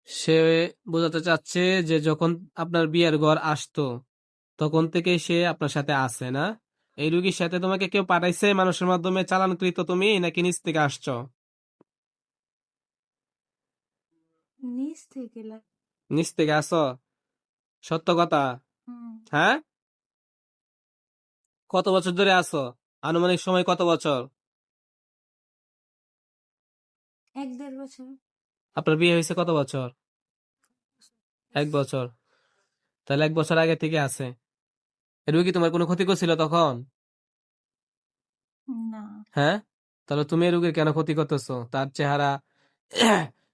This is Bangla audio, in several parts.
সে বোঝাতে চাচ্ছে যে যখন আপনার বিয়ের ঘর আসতো তখন থেকে সে আপনার সাথে আছে না? এই রুগীর সাথে তোমাকে কেউ পাঠাইছে মানুষের মাধ্যমে চালানকৃত, তুমি নাকি নিজ থেকে আসছো? নিচ থেকে নিজ থেকে আসো? সত্য কথা? হুম, হ্যাঁ? কত বছর ধরে আছো? আনুমানিক সময় কত বছর? 1-1.5 বছর। আপনার বিয়ে হয়েছে কত বছর? 1 বছর। তাহলে 1 বছর আগে থেকে আছে। এই রুগী তোমার কোনো ক্ষতি করছিল তখন? না। হ্যাঁ? তাহলে তুমি এই রুগীর কেন ক্ষতি করতেছো? তার চেহারা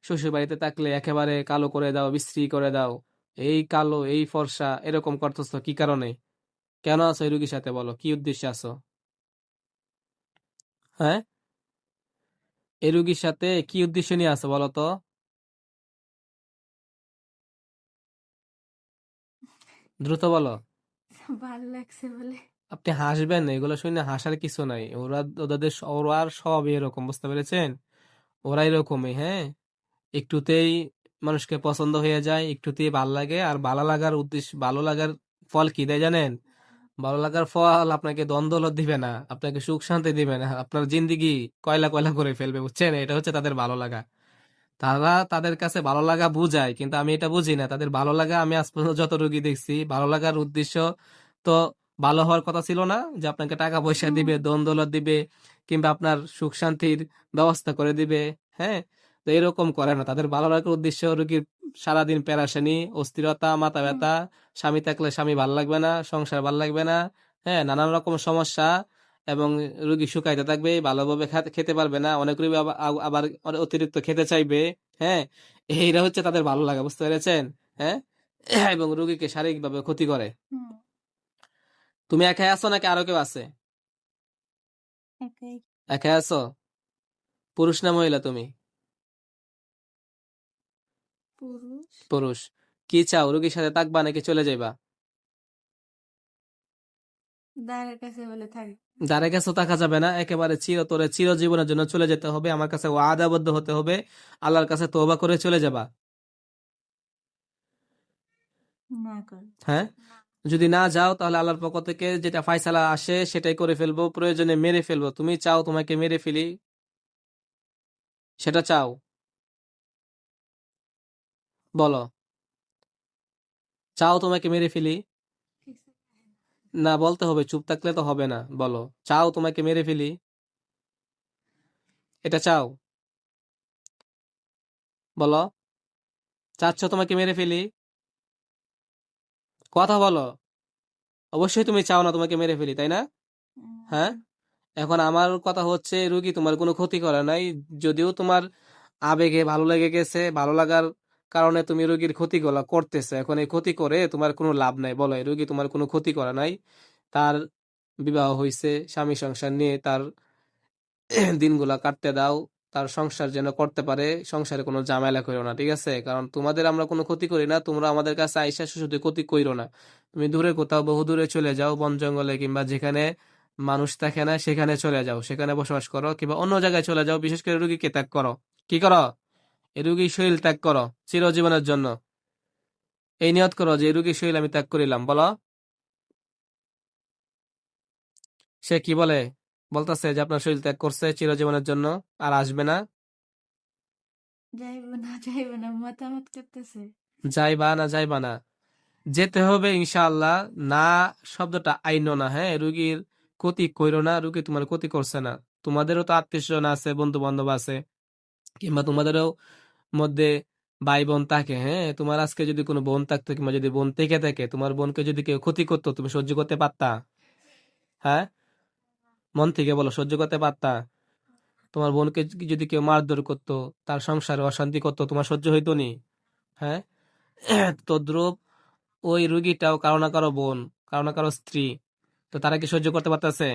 শ্বশুর বাড়িতে থাকলে একেবারে কালো করে দাও, বিশ্রী করে দাও, এই কালো এই ফর্সা এরকম করতেছো কি কারণে? কেন আছো এই রুগীর সাথে, বলো কি উদ্দেশ্যে আছো? হ্যাঁ, এই রুগীর সাথে কি উদ্দেশ্য নিয়ে আছো বলো তো? দ্রুত বলো। ভাল লাগছে বলে। আপনি হাসবেন না, এগুলো শুনে হাসার কিছু নাই। ওরা সব এরকম, বুঝতে পেরেছেন? ওরা এরকমই, হ্যাঁ। একটুতেই মানুষকে পছন্দ হয়ে যায়, একটুতেই ভাল লাগে। আর ভালো লাগার উদ্দেশ্য, ভালো লাগার ফল কি দেয় জানেন? ভালো লাগার ফল আপনাকে দ্বন্দ্ব দিবে না, আপনাকে সুখ শান্তি দিবে না, আপনার জিন্দিগি কয়লা কয়লা করে ফেলবে, বুঝছেন? এটা হচ্ছে তাদের ভালো লাগা। তারা তাদের কাছে ভালো লাগা বুঝায়, কিন্তু আমি এটা বুঝি না। তাদের ভালো লাগা, আমি আজ পর্যন্ত যত রোগী দেখছি, ভালো লাগার উদ্দেশ্য তো ভালো হওয়ার কথা ছিল না, যে আপনাকে টাকা পয়সা হুম, দিবে, দ্বন্দ্ব দিবে, কিংবা আপনার সুখ শান্তির ব্যবস্থা করে দিবে। হ্যাঁ, তো এরকম করে না। তাদের ভালো লাগার উদ্দেশ্য রোগীর সারাদিন পেরাশানি, অস্থিরতা, মাথা হুম, ব্যথা, স্বামী থাকলে স্বামী ভাল লাগবে না, সংসার ভাল লাগবে না, হ্যাঁ, নানান রকম সমস্যা, এবং রোগী শুকাইতে থাকবে, ভালোভাবে খেতে পারবে না, অনেক রোগী আবার অতিরিক্ত খেতে চাইবে। হ্যাঁ, এইটা হচ্ছে তাদের ভালো লাগা, বুঝতে পেরেছেন? হ্যাঁ, এবং রোগীকে শারীরিকভাবে ক্ষতি করে। হুম, তুমি একাই আছো নাকি আরো কেউ আছে? একাই। একাই আছো? পুরুষ না মহিলা তুমি? পুরুষ। পুরুষ। কি চাও, রোগীর সাথে থাকবা নাকি চলে যাইবা? দ্বারের কাছে বলে থাকবে। যারা কাছে থাকা যাবে না, একেবারে চিরতরে চিরজীবনের জন্য চলে যেতে হবে, আমার কাছে ওয়াদাবদ্ধ হতে হবে, আল্লাহর কাছে তওবা করে চলে যাবা। না কর। হ্যাঁ, যদি না যাও তাহলে আল্লাহর পক্ষ থেকে যেটা ফায়সালা আসে সেটাই করে ফেলবো, প্রয়োজনে মেরে ফেলবো। তুমি চাও তোমাকে মেরে ফেলি? সেটা চাও? বলো। চাও তোমাকে মেরে ফেলি? কিছু না, বলতে হবে, চুপ থাকলে তো হবে না, বলো। চাও তোমাকে মেরে ফেলি? এটা চাও? বলো, চাচ্ছ তোমাকে মেরে ফেলি? কথা বলো। অবশ্যই তুমি চাও না তোমাকে মেরে ফেলি, তাই না? হ্যাঁ। উম, এখন আমার কথা হচ্ছে, রুগী তোমার কোনো ক্ষতি করে নাই। যদিও তোমার আবেগে ভালো লেগে গেছে, ভালো লাগার কারণে তুমি রুগীর ক্ষতি করতেছে। এখন এই ক্ষতি করে তোমার কোনো লাভ নাই, বলো। এই রুগী তোমার কোনো ক্ষতি করে নাই। তার বিবাহ হয়েছে, স্বামী সংসার নিয়ে তার দিনগুলা কাটতে দাও। তার সংসার যেন করতে পারে, সংসারে কোনো ঝামেলা করো না, ঠিক আছে? কারণ তোমাদের আমরা কোনো ক্ষতি করি না, তোমরা আমাদের কাছে আইসা শুধু ক্ষতি কইরো না। তুমি দূরে কোথাও, বহু দূরে চলে যাও, বন জঙ্গলে কিংবা যেখানে মানুষ থাকে না সেখানে চলে যাও, সেখানে বসবাস করো, কিংবা অন্য জায়গায় চলে যাও। বিশেষ করে রুগীকে ত্যাগ করো। কি করো? এই রুগীর শরীর ত্যাগ করো চিরজীবনের জন্য। এই নিয়ত করো যে এই রুগীর শরীর আমি ত্যাগ করিলাম, বলো। সে কি বলে? বলতেছে যে আপনার শরীর ত্যাগ করছে চিরজীবনের জন্য, আর আসবে না। যাইব না মতামত করতেছে। যাইবা না যাইবা না? যেতে হবে ইনশাআল্লাহ। না শব্দটা আইনো না, হ্যাঁ। রুগীর ক্ষতি কইরো না, রুগী তোমার ক্ষতি করছে না। তোমাদেরও তো আত্মীয় স্বজন আছে, বন্ধু বান্ধব আছে, কিংবা তোমাদেরও মধ্যে ভাই বোন থাকে, হ্যাঁ। তোমার আজকে যদি কোনো বোন থাকতো, কিংবা যদি বোন থেকে থাকে, তোমার বোনকে যদি কেউ ক্ষতি করতো, তুমি সহ্য করতে পারতা? হ্যাঁ, মন থেকে বলো, সহ্য করতে পারতা? তোমার বোনকে যদি কেউ মারধর করতো, তার সংসারে অশান্তি করতো, তোমার সহ্য হইতো নি? হ্যাঁ। তদ্রুপ ওই রুগীটাও কারো না কারো বোন, কারো না কারো স্ত্রী। তো তারা কি সহ্য করতে পারতেছে?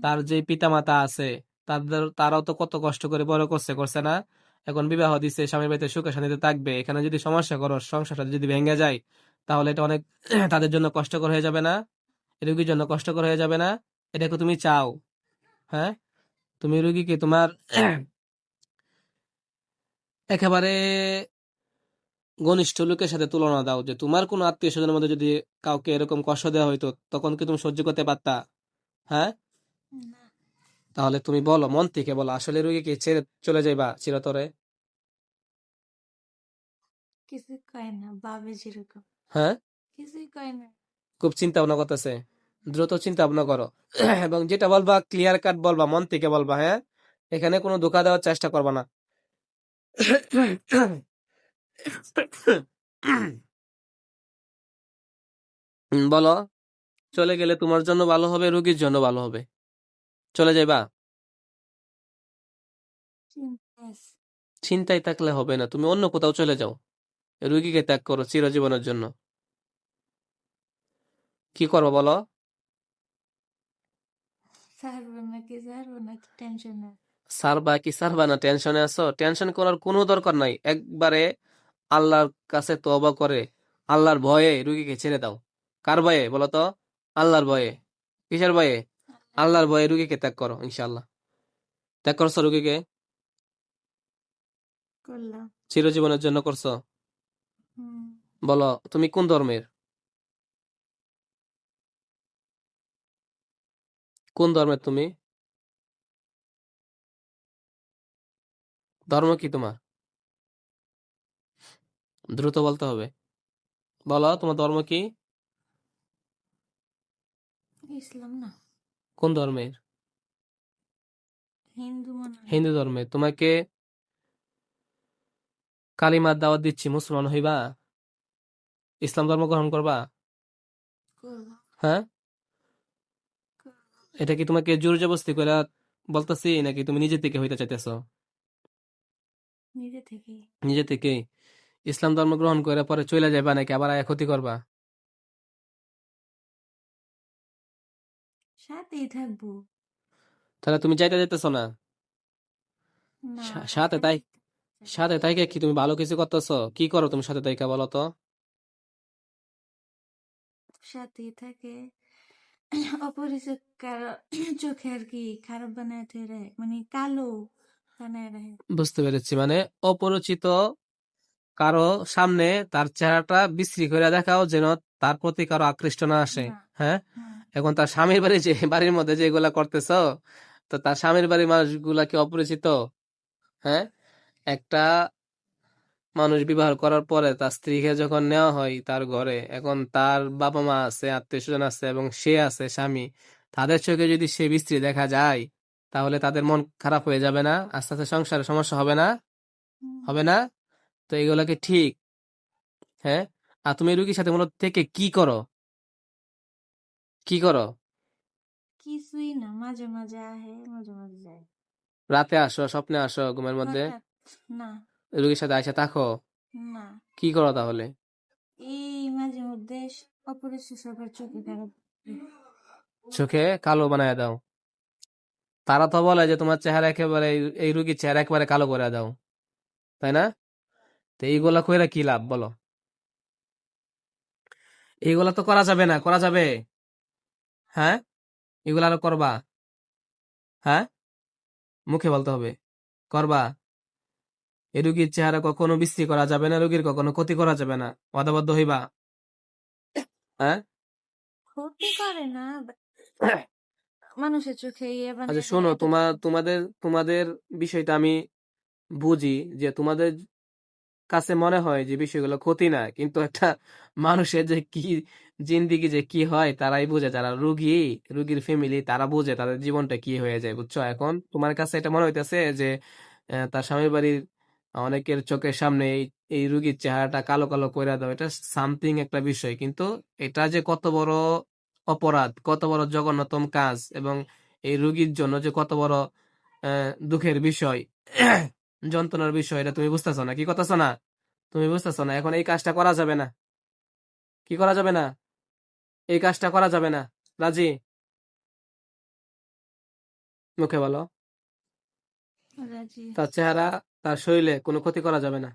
তার যে পিতা মাতা আছে, তারাও তো কত কষ্ট করে বড় করছে, করছে না? এখন বিবাহ দিছে, স্বামীর বাড়িতে সুখে শান্তিতে থাকবে, এখানে যদি সমস্যা করো, সংসারটা যদি ভেঙে যায়, তাহলে এটা অনেক তাদের জন্য কষ্টকর হয়ে যাবে না? রোগীর জন্য কষ্টকর হয়ে যাবে না? এটাকে তুমি চাও? হ্যাঁ, তুমি রুগীকে তোমার একেবারে ঘনিষ্ঠ লোকের সাথে তুলনা দাও, যে তোমার কোনো আত্মীয় স্বজনের মধ্যে যদি কাউকে এরকম কষ্ট দেওয়া হইতো তখন কি তুমি সহ্য করতে পারতা? হ্যাঁ? না, তাহলে তুমি বলো, মন থেকে বলো, আসলে রোগীকে ছেড়ে চলে যাইবা চিরতরে? কিছুই কয় না, বাবে যেরকম হ্যাঁ? কিছুই কয় না। খুব চিন্তা ভাবনা করতেছে, দ্রুত চিন্তা ভাবনা করো এবং যেটা বলবা ক্লিয়ার কাট বলবা, মন থেকে বলবা, হ্যাঁ? এখানে কোনো ধোকা দেওয়ার চেষ্টা করবা না। বলো, চলে গেলে তোমার জন্য ভালো হবে, রোগীর জন্য ভালো হবে। চলে যাইবা? চিন্তা আছে। চিন্তায় থাকলে হবে না, তুমি অন্য কোথাও চলে যাও, রোগীকে ত্যাগ করো চিরজীবনের জন্য। কি করবো বলো? ছাড়বো নাকি টেনশনে। সারবা কি সারবা না টেনশনে আছো? টেনশন করার কোনো দরকার নাই, একবারে আল্লাহর কাছে তওবা করে আল্লাহর ভয়ে রুগীকে ছেড়ে দাও। কার ভয়ে বলো তো? আল্লাহর ভয়ে। কিসের ভয়ে? আল্লাহর ভয়ে রুগীকে ত্যাগ করো, ইনশাআল্লাহ। ত্যাগ করছো রুগীকে? করলাম। চিরজীবনের জন্য করছো? হুম, বলো, তুমি কোন ধর্মের? কোন ধর্মের তুমি? ধর্ম কি তোমার? দ্রুত বলতে হবে। বলো, তোমার ধর্ম কি? ইসলাম না, কোন ধর্মের? হিন্দু মনে হয়। হিন্দু ধর্মের। তোমাকে কালিমার দাওয়াত দিচ্ছি, মুসলমান হইবা? ইসলাম ধর্ম গ্রহণ করবা? করবো, হ্যাঁ? করবো। এটা কি তোমাকে জোর জবরদস্তি করে বলতেছি, নাকি তুমি নিজে থেকে হইতে চাইতেছো? নিজে থেকেই। নিজে থেকেই। ইসলাম ধর্ম গ্রহণ করে পরে চলে যাবা, নাকি আবার আয়া ক্ষতি করবা? সাথেই থাকবো। তাহলে তুমি যাইতে যাইতেছো না? না, সাথে তাই, সাথেই থাকতে চাই। সাথে তাইকে কি তুমি ভালো কিছু করতেছো? কি করো তুমি সাথে তাইকা, বলো তো? সাথেই থাকে অপরিচিত কারো চোখে আর কি খারাপ বানায় ধরে, মানে কালো বানায় রাখে। বুঝতে পেরেছি, মানে অপরিচিত কারো সামনে তার চেহারাটা বিশ্রী করে দেখাও, যেন তার প্রতি কারো আকৃষ্ট না আসে। না। হ্যাঁ? হুম, এখন তার স্বামীর বাড়ি, যে বাড়ির মধ্যে যেগুলা করতেছো, তো তার স্বামীর বাড়ির মানুষগুলা কি অপরিচিত? হ্যাঁ? একটা মানুষ বিবাহ করার পরে তার স্ত্রীকে যখন নেওয়া হয় তার ঘরে, এখন তার বাবা মা আছে, আত্মীয় স্বজন আছে, এবং সে আছে স্বামী, তাদের চোখে যদি সে স্ত্রী দেখা যায়, তাহলে তাদের মন খারাপ হয়ে যাবে না? আস্তে আস্তে সংসারে সমস্যা হবে না? হুম। হবে না? তো এগুলা কি ঠিক? হ্যাঁ? আর তুমি রুগীর সাথে মূলত থেকে কি করো? কি করো? কিছুই না, মাঝে মাঝে আহে, মাঝে মাঝে যায়। রাতে আসো, স্বপ্নে আসো, ঘুমের মধ্যে? হঠাৎ না। রুগীর সাথে আইসা থাকো? না, কি করো তাহলে? এই মাঝে মধ্যে অপরিচিত সবার চোখে খারাপ। চোখে কালো বানায় দাও? তারা তো বলে যে তোমার চেহারা একেবারে, এই রুগীর চেহারা একেবারে কালো করে দাও, তাই না? তো এইগুলা কইরা কি লাভ বলো? এইগুলা তো করা যাবে না, করা যাবে? হ্যাঁ? এগুলা আরো করবা? হ্যাঁ? মুখে বলতে হবে, করবা? এই রুগীর চেহারা কখনো বিশ্রী করা যাবে না, রুগীর কখনো ক্ষতি করা যাবে না, ওয়াদাবদ্ধ হইবা? হ্যাঁ? ক্ষতি করে না, মানুষের চোখে ইয়ে আচ্ছা বানায় ধরে শোনো, এত। তোমাদের তোমাদের বিষয়টা আমি বুঝি, যে তোমাদের কাছে মনে হয় যে বিষয়গুলো ক্ষতি না, কিন্তু একটা মানুষের যে কি জিন্দিগি যে কি হয় তারাই বুঝে, যারা রুগীর ফ্যামিলি তারা বুঝে তাদের জীবনটা কি হয়ে যায়, বুঝছো? এখন তোমার কাছে এটা মনে হইতেছে যে তার স্বামীর বাড়ির অনেকের চোখের সামনে এই রুগীর চেহারাটা কালো কালো কইরা দাও, এটা সামথিং একটা বিষয়, কিন্তু এটা যে কত বড় অপরাধ, কত বড় জঘন্যতম কাজ, এবং এই রুগীর জন্য যে কত বড় দুঃখের বিষয়, যন্ত্রণার বিষয়, এটা তুমি বুঝতেছো না? কি করতেছো না? তুমি বুঝতেছো না? এখন এই কাজটা করা যাবে না। কি করা যাবে না? এই কাজটা করা যাবে না। রাজি? মুখে বলো। রাজি। তার চেহারা, তার শরীরে কোনো ক্ষতি করা যাবে না।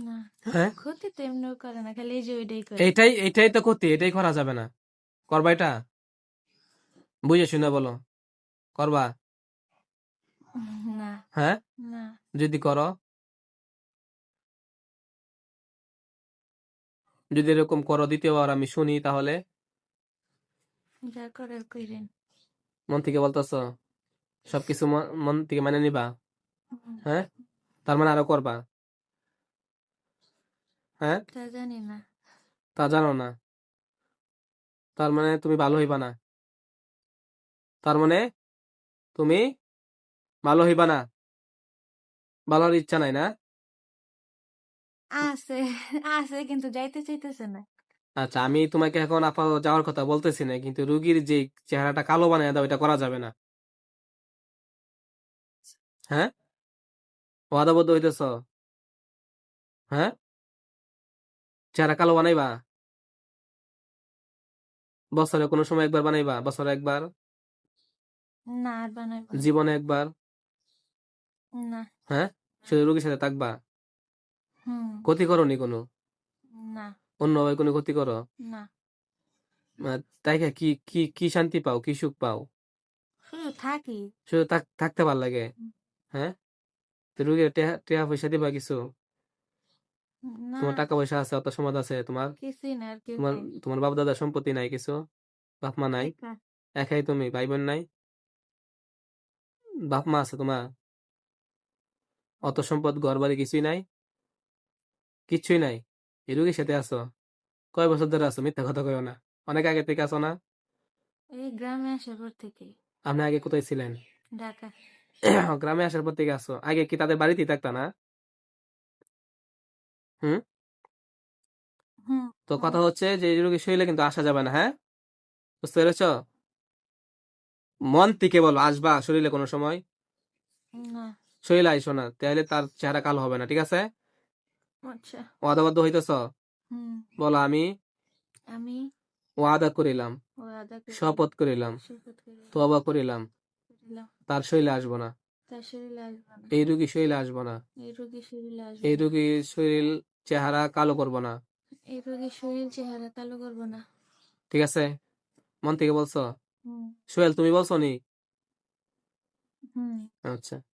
না, হ্যাঁ? ক্ষতি তো এমনিও করে না, খালি এই যে ওইটাই করে। এইটাই তো ক্ষতি, এটাই করা যাবে না। করবা এটা? বুঝে শুনে বলো, করবা? না, হ্যাঁ? না। যদি করো, যদি এরকম করো দ্বিতীয়বার আমি শুনি, তাহলে যা করার কইরেন। মন থেকে বলতেছো? সবকিছু মন থেকে মানে নিবা? হুম, হ্যাঁ, তার মানে আরো করবা? হ্যাঁ, তা জানি না। তা জানো না? তার মানে তুমি ভালো হইবা না? তার মানে তুমি ভালো হইবা না? ভালো হওয়ার ইচ্ছা নাই না? আছে আছে কিন্তু যাইতে চাইতেছে না। আচ্ছা, আমি তোমাকে এখন আপাতত যাওয়ার কথা বলতেছি না, কিন্তু রুগীর যে চেহারাটা কালো বানিয়ে দাও, এটা করা যাবে না। হ্যাঁ, ওয়াদাবদ্ধ হইতেছ? হ্যাঁ, চেহারা কালো বানাইবা? বছরে কোনো সময় একবার বানাইবা? বছরে একবার? না আর বানাইব না। জীবনে একবার? না। হ্যাঁ, শুধু রুগীর সাথে থাকবা? হুম। ক্ষতি করনি কোনো? না। অন্যভাবে কোনো ক্ষতি করো? না। তাই কি কি কি শান্তি পাও, কি সুখ পাও? শুধু থাকি। শুধু থাকতে ভাল লাগে? হ্যাঁ, তো রুগীর টেহা পয়সা দিবা কিছু? না, তোমার টাকা পয়সা আছে, অত সম্পদ আছে তোমার? কিছুই না, আর কেউ তোমার নাই। তোমার বাপ দাদার সম্পত্তি নাই কিছু? বাপ মা নাই? একা। একাই তুমি? ভাই বোন নাই? বাপ মা আছে তোমার? অত সম্পদ, ঘর বাড়ি কিছুই নাই? কিচ্ছুই নাই? এই রুগীর সাথে আছো? কয় বছর ধরে আছো? মিথ্যা কথা কইও না। অনেক আগে থেকে আছো না? এই গ্রামে আসার পর থেকে। আপনি আগে কোথায় ছিলেন? ঢাকা। গ্রামে আসার পর থেকে আছো? আগে কি তাদের বাড়িতেই থাকতা না? হুম। হুম। তো কথা হচ্ছে যে এই রোগীর শরীরে কিন্তু আসা যাবে না, হ্যাঁ? বুঝতে পেরেছো? মন থেকে বলো, আসবা শরীরে কোনো সময়? না। শরীরে আইসো না, তাহলে তার চেহারা কালো হবে না, ঠিক আছে? আচ্ছা। ওয়াদাবদ্ধ হইতেছ? হুম। বলো, আমি আমি ওয়াদা করিলাম, ওয়াদা করিলাম, শপথ করিলাম, শপথ করিলাম, তওবা করিলাম, করিলাম, তার শরীরে আসবো না। তার শরীরে আসবো না। এই রোগী শরীরে আসবো না। এই রোগীর শরীরে আসবো এই না। রোগীর শরীর চেহারা কালো করবো না। এই রোগীর শরীর চেহারা কালো করবো না। ঠিক আছে? মন থেকে বলছো? হুম। সোহেল, তুমি বলছো নি? হুম। আচ্ছা।